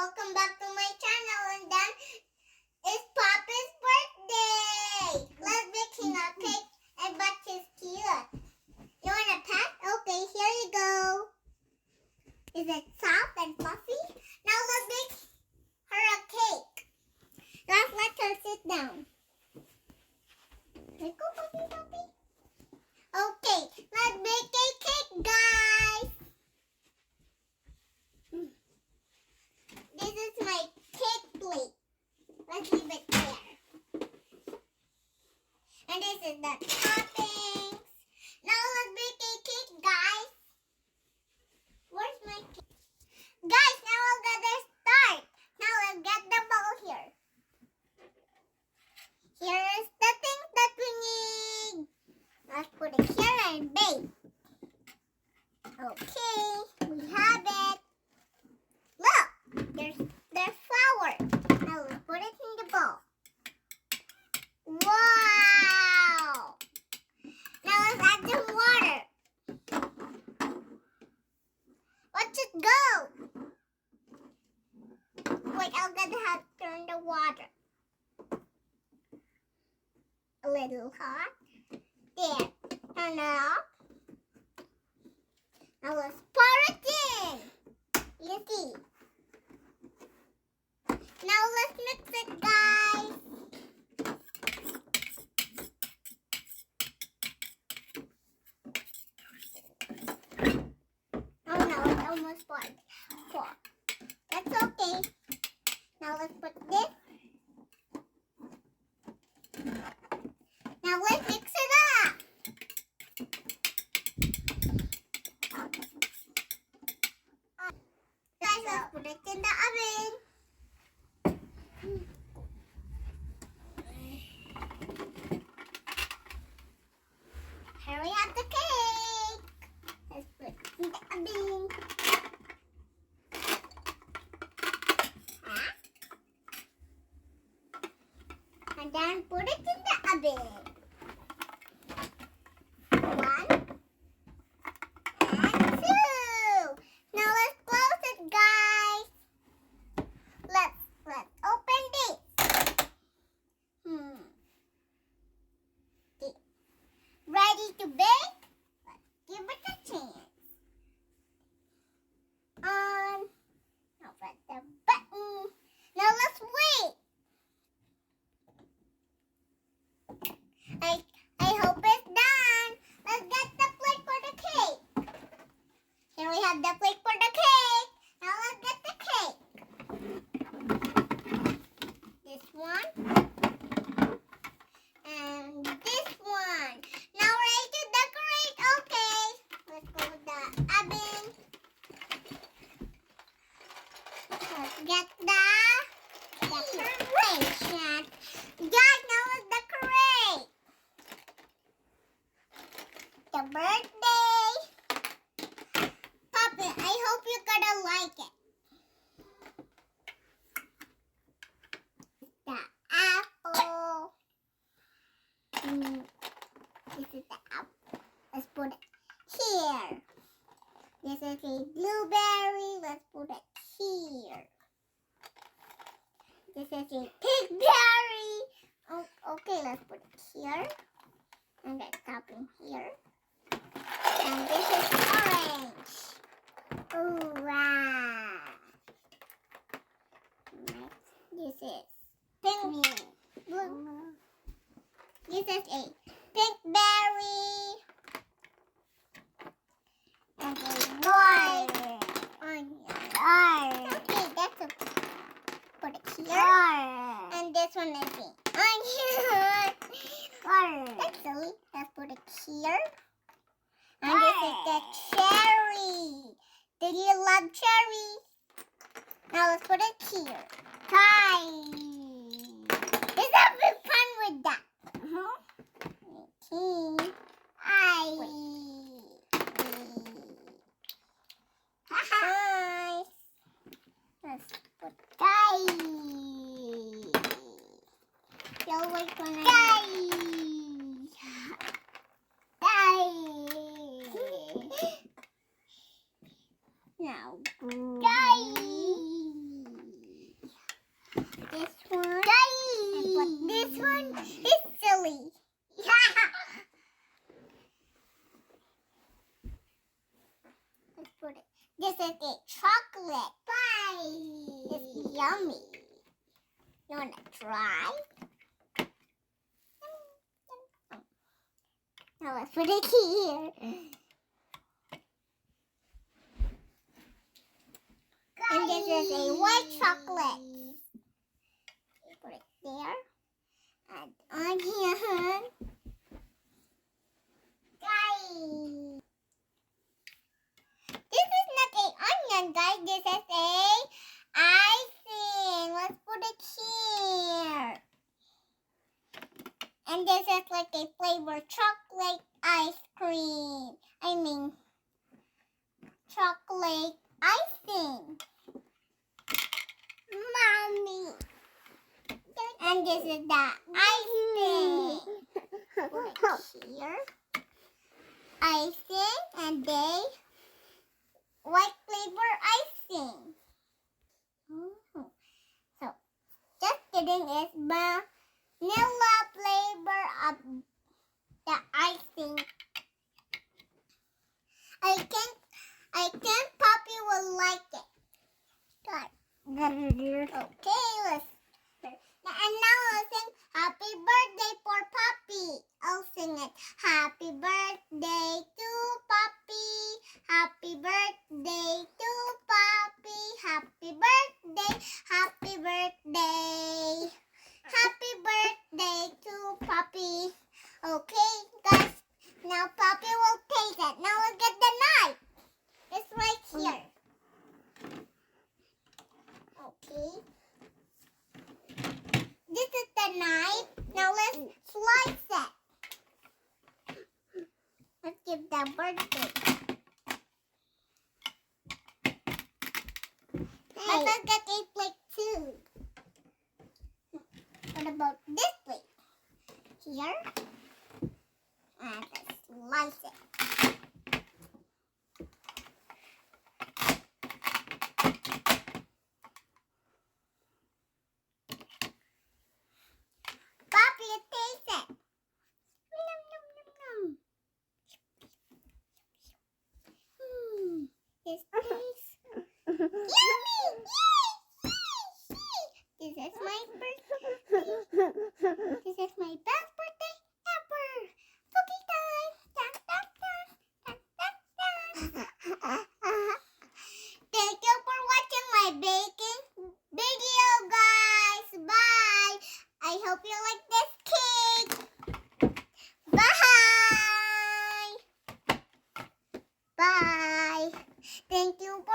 welcome back to my channel. And then it's Papa's birthday. Let's bake a cake and but his cute. You want a pet? Okay, here you go. Is it soft and fluffy? Now let's bake her a cake. Let's let her sit down. Here you go, puppy. Okay, let's bake a cake, guys. This is my cake plate. Let's leave it there. And this is the toppings. Now let's bake a cake, guys. Where's my cake? Guys, now we're gonna start. Now let's get the bowl here. Here is the things that we need. Let's put it here and bake. Okay, we have it. Look, there's flour. Now let's put it in the bowl. Wow! Now let's add some water. Watch it go. Wait, I'm gonna have to turn the water. A little hot. There. Turn it off. Now let's pour it in. You see. Now let's mix it, guys. Oh no, it's almost poured. That's okay. Now let's put this. Now let's mix it up. Guys, let's put it in the oven. Here we have the cake. Let's put it in the oven. And then put it in the oven. 1 and 2. Now let's close it, guys. Let's open this. Ready to bake? Let's give it a chance. Now press the button. Now let's wait. I hope it's done. Let's get the plate for the cake. Here we have the plate for the cake. Now let's get the cake. This one. And this one. Now ready to decorate? Okay. Let's go with the oven. Let's get the decoration. Guys, now let's decorate. The birthday. Puppy, I hope you're gonna like it. The apple. This is the apple. Let's put it here. This is a blueberry. Let's put it here. This is a pigberry. Oh, okay, let's put it here. And the topping here. And this is orange. Oh, wow. Next, this is pink. Blue. This is a pink berry. And a white onion. Okay, that's okay. Put it here. And this one is the onion. That's silly. Let's put it here. And this is the cherry. Did you love cherry? Now let's put it here. Try. Let's have fun with that. Okay. Hi. Let's put guys. You'll wait for me. Now, guys. chocolate. Bye. It's yummy. You wanna try? Now let's put it here. And this is a white chocolate. Put it there. And onion. Guys. This is not a onion, guys. This is a icing. Let's put it here. And this is like a flavored chocolate ice cream. I mean, chocolate icing. Mommy. And this is the icing. Put it here. Icing and a white flavor icing. So, just kidding, is vanilla flavor of the icing. I think Poppy will like it. Good. Okay, let's. And now I'll sing Happy Birthday for Poppy. I'll sing it. Happy birthday to Poppy. Happy birthday to Poppy. Happy birthday. Happy birthday. Happy birthday to Poppy. Okay, guys. Now Poppy will taste it. Now we'll get the knife. It's right here. Okay. This is the knife. Now let's slice it. Let's give the birthday. Hey. Let's get a plate too. What about this plate? Here. And let's slice it. Poppy, taste it. Nom, nom, nom, nom. This tastes yummy. Yay, yay, yay. This is my birthday. This is my best birthday ever. Cookie time. Dun, dun, dun, dun, dun, dun. Thank you for watching my baking video, guys. Bye. I hope you like this cake. Bye. Bye. Thank you for